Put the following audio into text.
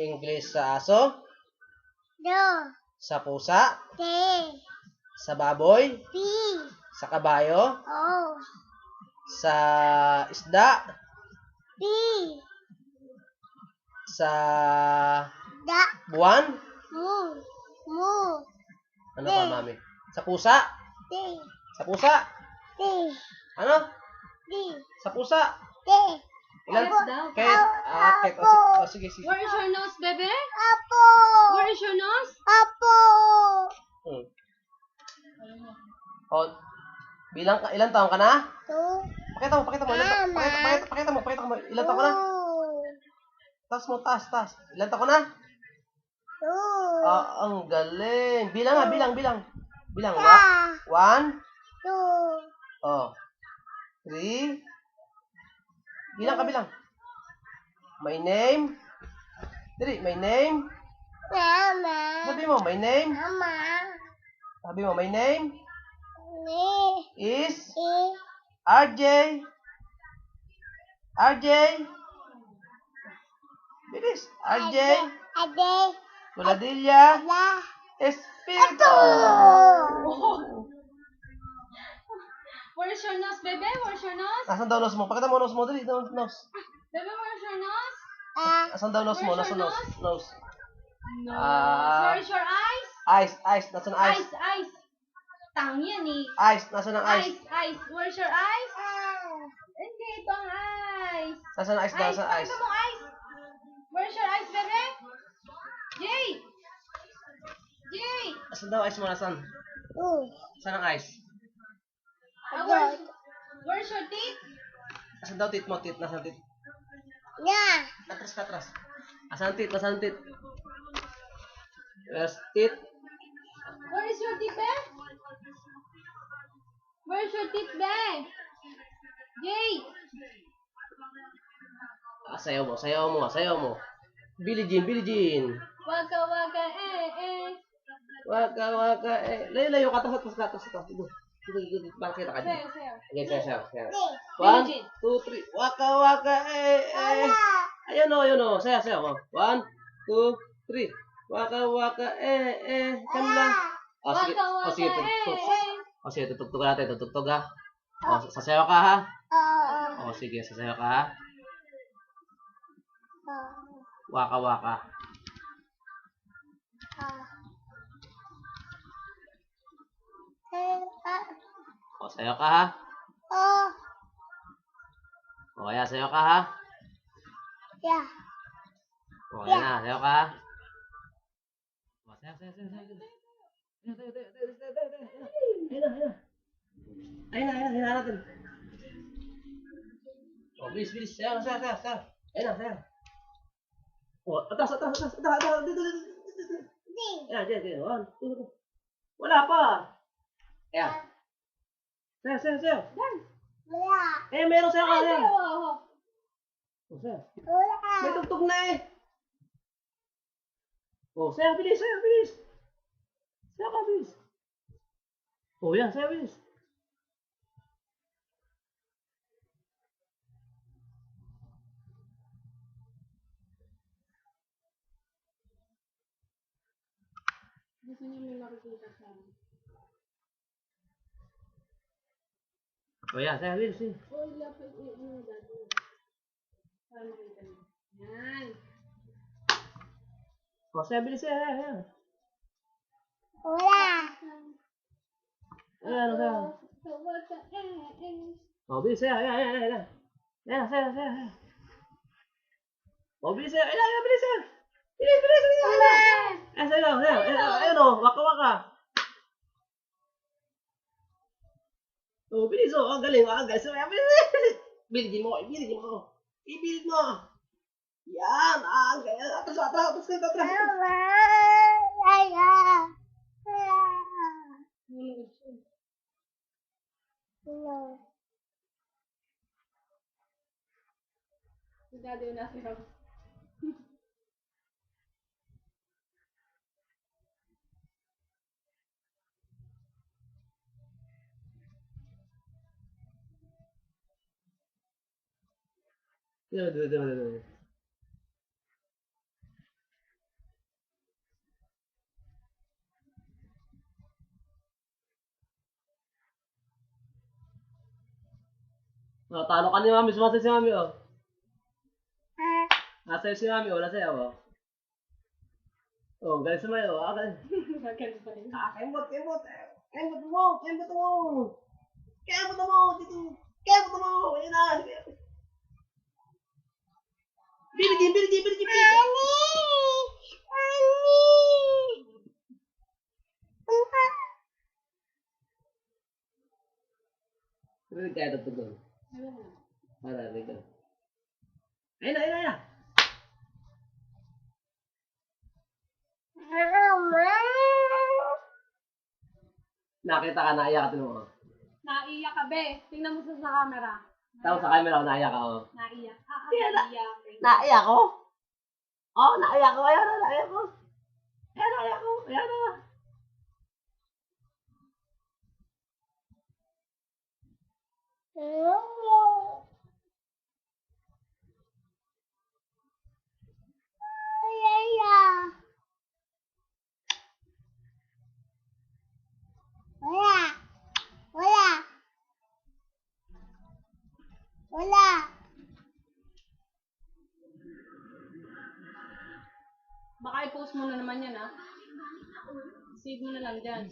English sa aso? Do. Sa pusa? Te. Sa baboy? Pi. Sa kabayo? O. Sa isda? Pi. Sa Da. buwan? Mu. Mu. Ano pa, mami? Sa pusa? Te. Sa pusa? Te. Ano? Di. Sa pusa? Te. Ilan? daw. Kate. Kate. Sige, sige. Where is your nose, bebe? Apo. Where is your nose? Apo. Hmm. O, bilang ka, ilan taon ka na? Tu. Pakita mo, pakita mo. Pakita mo. Ilan taon ka na? Taas mo, taas. Ilan taon ka na? Tu. Ang galing. Bilang nga, bilang. Bilang, Ta. 1, Tu. 3. Bilang ka, bilang. My name. Dili, my name. Mama. Sabi mo, my name. Mama. Sabi mo, my name Ni. is I. RJ. RJ. Bilis. RJ. Ade. Guladilla. La. Espiritu. Where is your nose, bebe? Where is your nose? Nasaan daw nose mo? Pakita mo nose mo. Dali, nose. Bebe, where is your nose? Nasaan daw nose mo? Where's Nasaan your nose? Nose. No. Ah. Where is your eyes? Eyes. Nasaan ang eyes? Eyes. Tang yan eh. Eyes. Nasaan ang eyes? Eyes. Where's your eyes? Hindi, ito ang eyes. Nasaan ang eyes daw? Nasaan ang eyes? Pakita mo eyes. Where's your eyes, bebe? Jay! Nasaan daw eyes mo? Nasaan? Tu. Nasaan ang eyes? Where's your teeth? Nasaan daw tit mo? Nasaan tit? Ya. Katras. Nasaan tit? Yes, tit. Where is your teeth, be? Where's your teeth, be? Jay! Sayaw mo. Billie Jean. Waka, Waka, Layo, katas. Dito. Parang kita ka dito. Sayo. Okay, sayaw. Di. 1, Jean. 2, 3. Waka, Ayun o. Sayaw. 1, 2, 3. Waka, Saan lang? Sige, tutugtog natin. Tutugtog ha. Sasayaw ka ha. Sige, sasayaw ka ha. Waka. Sayaw ka ha. Kaya sayaw ka ha. Ya. Kaya na, sayaw ka ha. Sayaw. Ayun na natin. Bilis. Sayaw. Ayun na, sayaw. Atas. Dito. Di. Ayan, 1, 2. Wala pa. Ayan. Sayaw. Wala. Meron sayaw ka. Sayaw. Sayaw. Wala. May tugtog na eh. Sayaw, bilis. Sayaw ka, bilis. Yan, sayaw, bilis. Gusto niyo may makikita sa amin. Yan, sayaw, bilis. Dapat ano dati. Para makita niyo. Yan. Sayaw, bilis. Ayan. Wala. Ayan, sayaw. Bilis, sayaw. Ayan. Ayan, sayaw. Bilis, sayaw. Ayan, bilis, sayaw. Bilis. Ayan, sayaw. Ayan o, waka. Bilis o. Ang galing. Sayaw, bilis. Bilhin mo. Ibilhin mo. Yan. Ang galing. Atras. Mama.Aya. No. Dati yung nasa ako. Dito. Oh, talo ka ni Mami. Sumasay si Mami, oh. Ah, Nasa'yo si Mami, oh. Nasa'yo, oh. Oh, galing sumayo, oh. Galing. Bakit pa rin? Kembot, kembot. Kembot mo, kembot mo. Kembot mo, dito. Kembot mo. Ayan na. Biligi, biligi, biligi, biligi. Ani! Ani! Rinig kaya ito doon. Ayun na. Para, rinig ka. Ayun na, ayun na, ayun na. Mama! Nakita ka, naiyak ka mo. Naiyak ka, be. Tingnan mo sa camera. Tapos sa camera ko, naiyak ka, oh. Naiyak. Yan na. Naiyak. Naiyak ko? Oh, naiyak ko. Ayan na, naiyak ko. Ayan, naiyak ko. Ayan na. Wala! Wala! Wala! Baka i-post mo na naman yan, ha? Save mo na lang dyan.